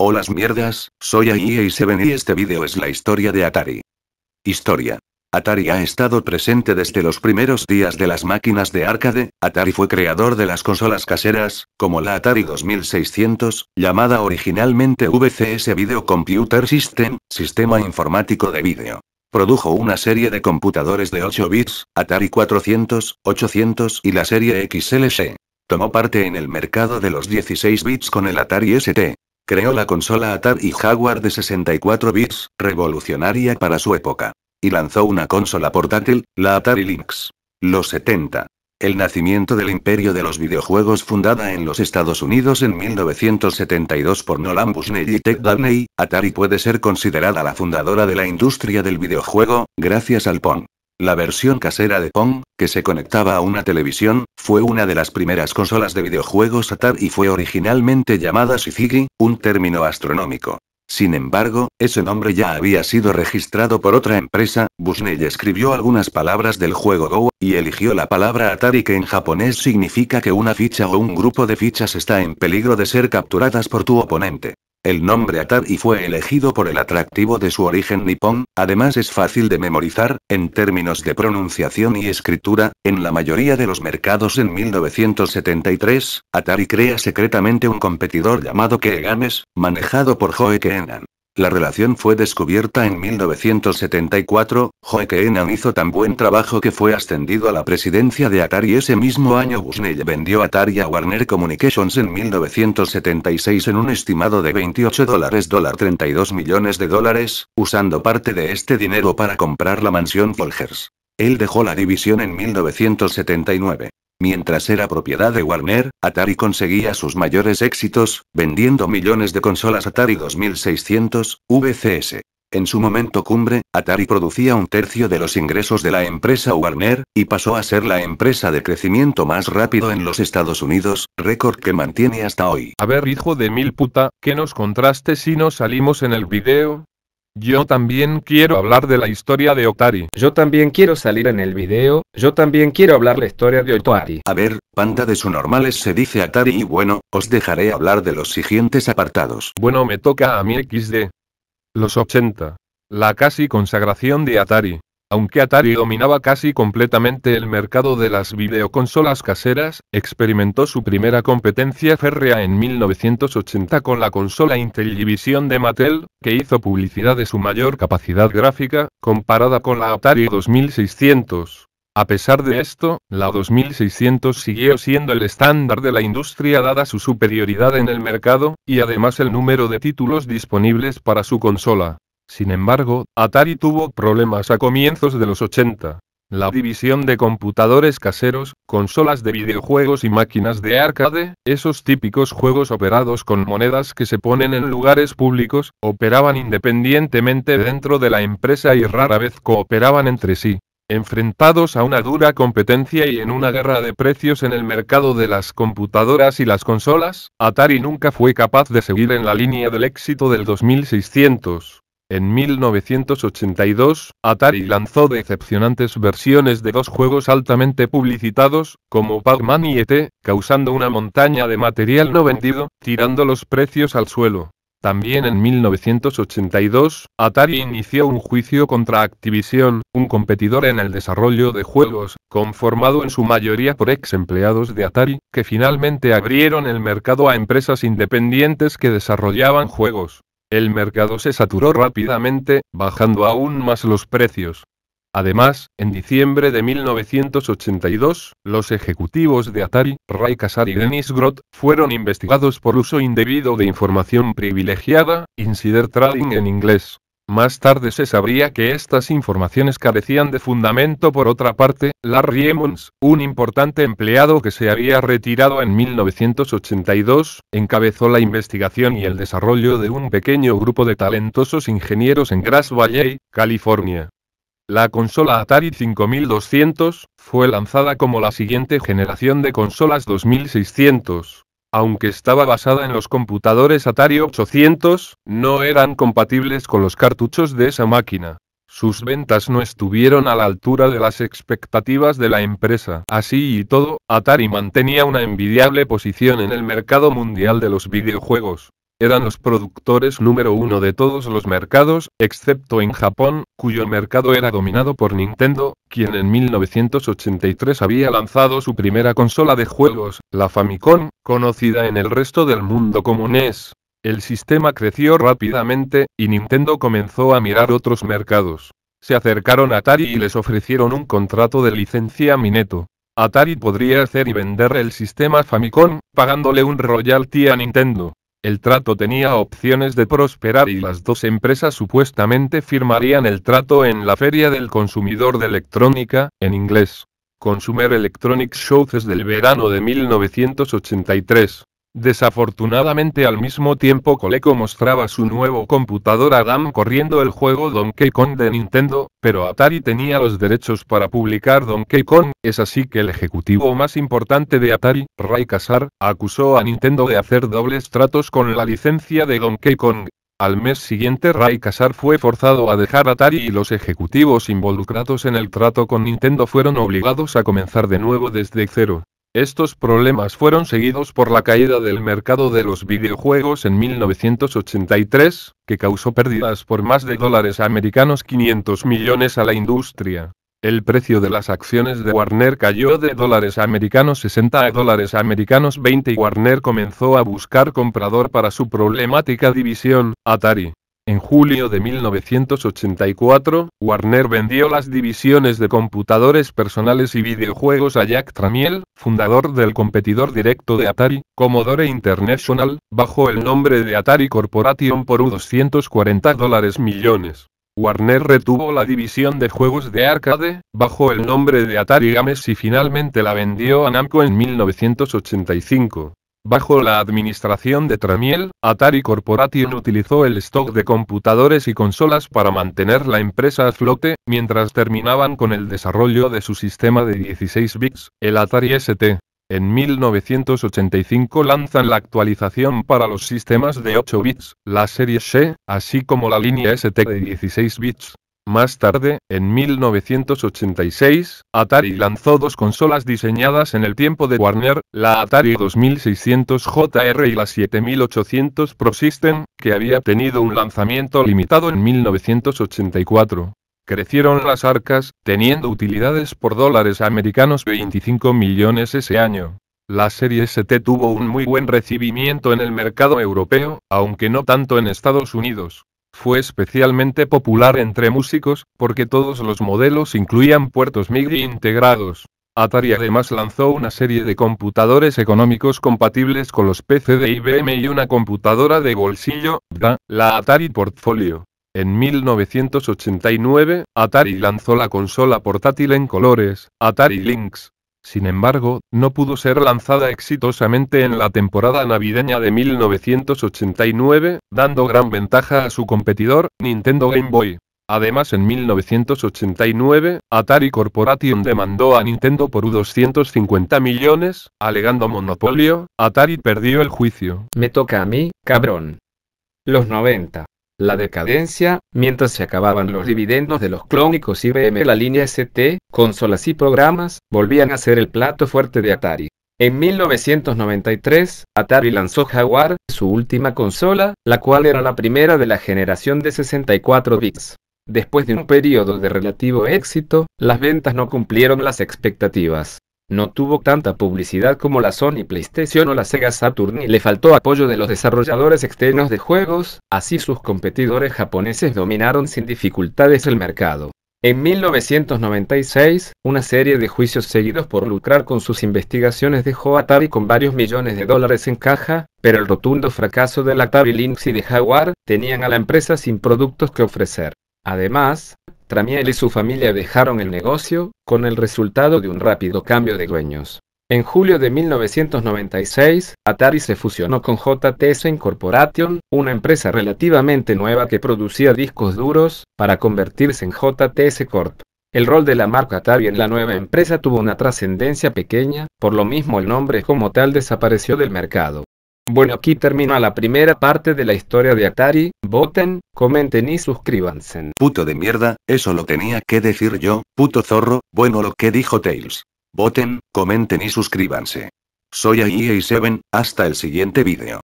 Hola mierdas, soy EA7 y este vídeo es la historia de Atari. Historia. Atari ha estado presente desde los primeros días de las máquinas de arcade. Atari fue creador de las consolas caseras, como la Atari 2600, llamada originalmente VCS Video Computer System, Sistema Informático de Vídeo. Produjo una serie de computadores de 8 bits, Atari 400, 800 y la serie XLC. Tomó parte en el mercado de los 16 bits con el Atari ST. Creó la consola Atari Jaguar de 64 bits, revolucionaria para su época. Y lanzó una consola portátil, la Atari Lynx. Los 70. El nacimiento del imperio de los videojuegos fundada en los Estados Unidos en 1972 por Nolan Bushnell y Ted Dabney, Atari puede ser considerada la fundadora de la industria del videojuego, gracias al Pong. La versión casera de Pong, que se conectaba a una televisión, fue una de las primeras consolas de videojuegos Atari y fue originalmente llamada Syzygy, un término astronómico. Sin embargo, ese nombre ya había sido registrado por otra empresa. Bushnell escribió algunas palabras del juego Go, y eligió la palabra Atari, que en japonés significa que una ficha o un grupo de fichas está en peligro de ser capturadas por tu oponente. El nombre Atari fue elegido por el atractivo de su origen nipón, además es fácil de memorizar, en términos de pronunciación y escritura. En la mayoría de los mercados en 1973, Atari crea secretamente un competidor llamado Kee Games, manejado por Joe Keenan. La relación fue descubierta en 1974, Joe Keenan hizo tan buen trabajo que fue ascendido a la presidencia de Atari ese mismo año. Bushnell vendió Atari a Warner Communications en 1976 en un estimado de $28 millones, usando parte de este dinero para comprar la mansión Folgers. Él dejó la división en 1979. Mientras era propiedad de Warner, Atari conseguía sus mayores éxitos, vendiendo millones de consolas Atari 2600, VCS. En su momento cumbre, Atari producía un tercio de los ingresos de la empresa Warner, y pasó a ser la empresa de crecimiento más rápido en los Estados Unidos, récord que mantiene hasta hoy. A ver, hijo de mil puta, ¿qué nos contraste si no salimos en el video? Yo también quiero hablar de la historia de Atari. Yo también quiero salir en el video, yo también quiero hablar la historia de Atari. A ver, panda de su normales se dice Atari y bueno, os dejaré hablar de los siguientes apartados. Bueno, me toca a mí XD. Los 80. La casi consagración de Atari. Aunque Atari dominaba casi completamente el mercado de las videoconsolas caseras, experimentó su primera competencia férrea en 1980 con la consola Intellivision de Mattel, que hizo publicidad de su mayor capacidad gráfica, comparada con la Atari 2600. A pesar de esto, la 2600 siguió siendo el estándar de la industria dada su superioridad en el mercado, y además el número de títulos disponibles para su consola. Sin embargo, Atari tuvo problemas a comienzos de los 80. La división de computadores caseros, consolas de videojuegos y máquinas de arcade, esos típicos juegos operados con monedas que se ponen en lugares públicos, operaban independientemente dentro de la empresa y rara vez cooperaban entre sí. Enfrentados a una dura competencia y en una guerra de precios en el mercado de las computadoras y las consolas, Atari nunca fue capaz de seguir en la línea del éxito del 2600. En 1982, Atari lanzó decepcionantes versiones de dos juegos altamente publicitados, como Pac-Man y ET, causando una montaña de material no vendido, tirando los precios al suelo. También en 1982, Atari inició un juicio contra Activision, un competidor en el desarrollo de juegos, conformado en su mayoría por ex empleados de Atari, que finalmente abrieron el mercado a empresas independientes que desarrollaban juegos. El mercado se saturó rápidamente, bajando aún más los precios. Además, en diciembre de 1982, los ejecutivos de Atari, Ray Kassar y Dennis Groth, fueron investigados por uso indebido de información privilegiada, insider trading en inglés. Más tarde se sabría que estas informaciones carecían de fundamento. Por otra parte, Larry Emmons, un importante empleado que se había retirado en 1982, encabezó la investigación y el desarrollo de un pequeño grupo de talentosos ingenieros en Grass Valley, California. La consola Atari 5200 fue lanzada como la siguiente generación de consolas 2600. Aunque estaba basada en los computadores Atari 800, no eran compatibles con los cartuchos de esa máquina. Sus ventas no estuvieron a la altura de las expectativas de la empresa. Así y todo, Atari mantenía una envidiable posición en el mercado mundial de los videojuegos. eran los productores número uno de todos los mercados, excepto en Japón, cuyo mercado era dominado por Nintendo, quien en 1983 había lanzado su primera consola de juegos, la Famicom, conocida en el resto del mundo como NES. El sistema creció rápidamente, y Nintendo comenzó a mirar otros mercados. Se acercaron a Atari y les ofrecieron un contrato de licencia Mineto. Atari podría hacer y vender el sistema Famicom, pagándole un royalty a Nintendo. El trato tenía opciones de prosperar y las dos empresas supuestamente firmarían el trato en la Feria del Consumidor de Electrónica, en inglés, Consumer Electronics Show desde el verano de 1983. Desafortunadamente al mismo tiempo Coleco mostraba su nuevo computador Adam corriendo el juego Donkey Kong de Nintendo, pero Atari tenía los derechos para publicar Donkey Kong, es así que el ejecutivo más importante de Atari, Ray Kassar, acusó a Nintendo de hacer dobles tratos con la licencia de Donkey Kong. Al mes siguiente Ray Kassar fue forzado a dejar Atari y los ejecutivos involucrados en el trato con Nintendo fueron obligados a comenzar de nuevo desde cero. Estos problemas fueron seguidos por la caída del mercado de los videojuegos en 1983, que causó pérdidas por más de $americanos 500 millones a la industria. El precio de las acciones de Warner cayó de $americanos 60 a $americanos 20 y Warner comenzó a buscar comprador para su problemática división, Atari. En julio de 1984, Warner vendió las divisiones de computadores personales y videojuegos a Jack Tramiel, fundador del competidor directo de Atari, Commodore International, bajo el nombre de Atari Corporation por $240 millones. Warner retuvo la división de juegos de arcade, bajo el nombre de Atari Games y finalmente la vendió a Namco en 1985. Bajo la administración de Tramiel, Atari Corporation utilizó el stock de computadores y consolas para mantener la empresa a flote, mientras terminaban con el desarrollo de su sistema de 16 bits, el Atari ST. En 1985 lanzan la actualización para los sistemas de 8 bits, la serie SHE, así como la línea ST de 16 bits. Más tarde, en 1986, Atari lanzó dos consolas diseñadas en el tiempo de Warner, la Atari 2600 JR y la 7800 Pro System, que había tenido un lanzamiento limitado en 1984. Crecieron las arcas, teniendo utilidades por $americanos 25 millones ese año. La serie ST tuvo un muy buen recibimiento en el mercado europeo, aunque no tanto en Estados Unidos. Fue especialmente popular entre músicos, porque todos los modelos incluían puertos MIDI integrados. Atari además lanzó una serie de computadores económicos compatibles con los PC de IBM y una computadora de bolsillo, la Atari Portfolio. En 1989, Atari lanzó la consola portátil en colores, Atari Lynx. Sin embargo, no pudo ser lanzada exitosamente en la temporada navideña de 1989, dando gran ventaja a su competidor, Nintendo Game Boy. Además, en 1989, Atari Corporation demandó a Nintendo por $250 millones, alegando monopolio. Atari perdió el juicio. Me toca a mí, cabrón. Los 90. La decadencia, mientras se acababan los dividendos de los clónicos IBM, la línea ST, consolas y programas, volvían a ser el plato fuerte de Atari. En 1993, Atari lanzó Jaguar, su última consola, la cual era la primera de la generación de 64 bits. Después de un periodo de relativo éxito, las ventas no cumplieron las expectativas. No tuvo tanta publicidad como la Sony PlayStation o la Sega Saturn y le faltó apoyo de los desarrolladores externos de juegos, así sus competidores japoneses dominaron sin dificultades el mercado. En 1996, una serie de juicios seguidos por lucrar con sus investigaciones dejó a Atari con varios millones de dólares en caja, pero el rotundo fracaso del Atari Lynx y de Jaguar tenían a la empresa sin productos que ofrecer. Además, Tramiel y su familia dejaron el negocio, con el resultado de un rápido cambio de dueños. En julio de 1996, Atari se fusionó con JTS Corporation, una empresa relativamente nueva que producía discos duros, para convertirse en JTS Corp. El rol de la marca Atari en la nueva empresa tuvo una trascendencia pequeña, por lo mismo el nombre como tal desapareció del mercado. Bueno, aquí termina la primera parte de la historia de Atari. Voten, comenten y suscríbanse. Puto de mierda, eso lo tenía que decir yo, puto zorro. Bueno, lo que dijo Tails. Voten, comenten y suscríbanse. Soy EA7, hasta el siguiente vídeo.